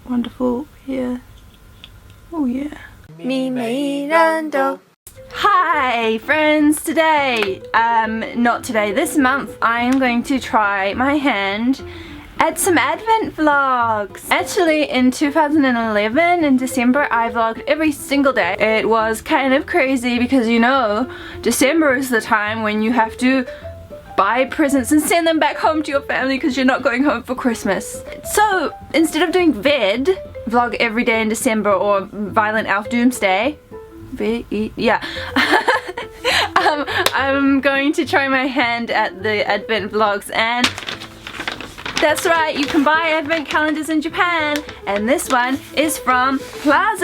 wonderful here. Oh yeah. Mimei. Hi friends, this month I am going to try my hand at some advent vlogs. Actually in 2011 in December I vlogged every single day. It was kind of crazy because you know December is the time when you have to buy presents and send them back home to your family because you're not going home for Christmas. So instead of doing vlog every day in December or Violent Elf Doomsday, I'm going to try my hand at the advent vlogs, and that's right, you can buy advent calendars in Japan, and this one is from Plaza.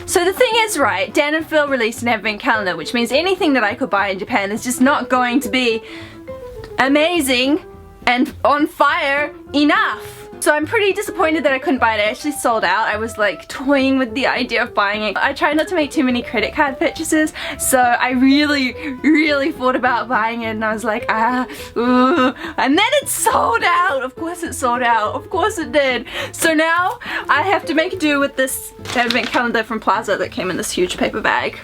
So the thing is, right, Dan and Phil released an advent calendar, which means anything that I could buy in Japan is just not going to be amazing and on fire enough. So I'm pretty disappointed that I couldn't buy it. It actually sold out. I was like toying with the idea of buying it. I tried not to make too many credit card purchases, so I really thought about buying it, and I was like, ooh. And then it sold out. Of course it sold out. Of course it did. So now I have to make do with this advent calendar from Plaza that came in this huge paper bag.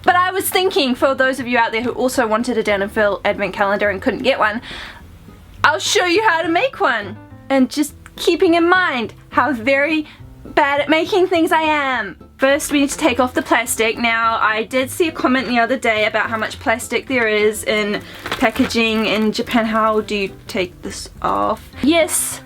But I was thinking, for those of you out there who also wanted a Dan and Phil advent calendar and couldn't get one, I'll show you how to make one. And just keeping in mind how very bad at making things I am. First we need to take off the plastic. Now I did see a comment the other day about how much plastic there is in packaging in Japan. How do you take this off? Yes,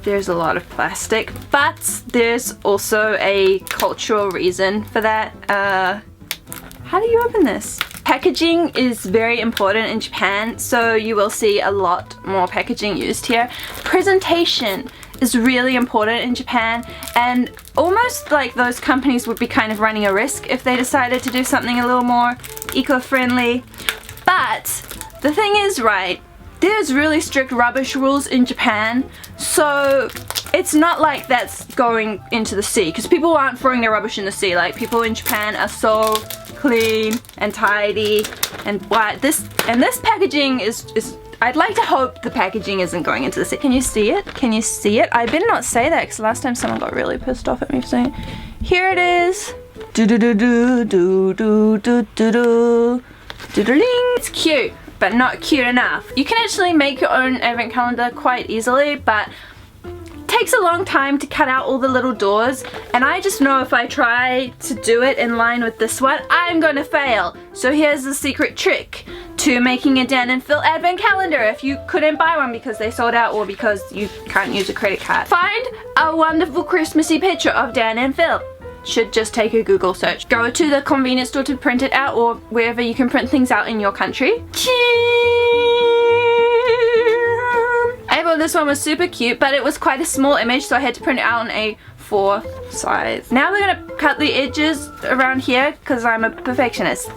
there's a lot of plastic, but there's also a cultural reason for that. How do you open this? Packaging is very important in Japan, so you will see a lot more packaging used here. Presentation is really important in Japan, and almost like those companies would be kind of running a risk if they decided to do something a little more eco-friendly. But the thing is, right, there's really strict rubbish rules in Japan, so it's not like that's going into the sea, because people aren't throwing their rubbish in the sea. Like, people in Japan are so clean and tidy and white. This packaging is I'd like to hope the packaging isn't going into the sea. Can you see it? Can you see it? I better not say that, because last time someone got really pissed off at me for saying it. Here it is. It's cute, but not cute enough. You can actually make your own advent calendar quite easily, but takes a long time to cut out all the little doors, and I just know if I try to do it in line with this one, I'm gonna fail. So here's the secret trick to making a Dan and Phil advent calendar if you couldn't buy one because they sold out or because you can't use a credit card. Find a wonderful Christmassy picture of Dan and Phil. Should just take a Google search. Go to the convenience store to print it out, or wherever you can print things out in your country. I thought this one was super cute, but it was quite a small image, so I had to print it out on A4 size. Now we're gonna cut the edges around here because I'm a perfectionist.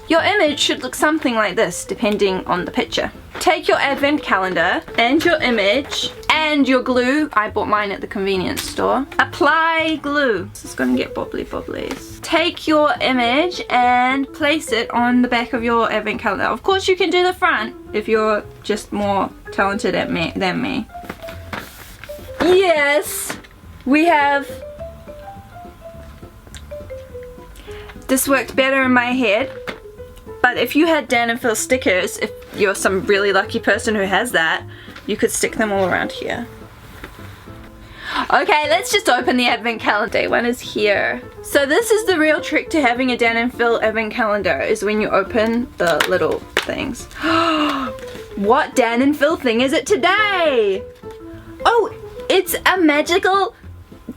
Your image should look something like this, depending on the picture. Take your advent calendar and your image and your glue. I bought mine at the convenience store. Apply glue. This is gonna get bobbly bobblies. Take your image and place it on the back of your advent calendar. Of course you can do the front if you're just more talented at than me. Yes, we have. This worked better in my head. But if you had Dan and Phil stickers, if you're some really lucky person who has that, you could stick them all around here. Okay, let's just open the advent calendar. Day one is here. So this is the real trick to having a Dan and Phil advent calendar, is when you open the little things. What Dan and Phil thing is it today? Oh, it's a magical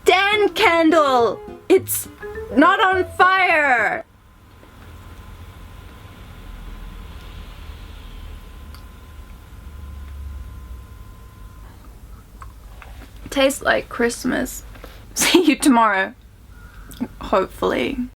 Dan candle. It's not on fire. Tastes like Christmas. See you tomorrow. Hopefully.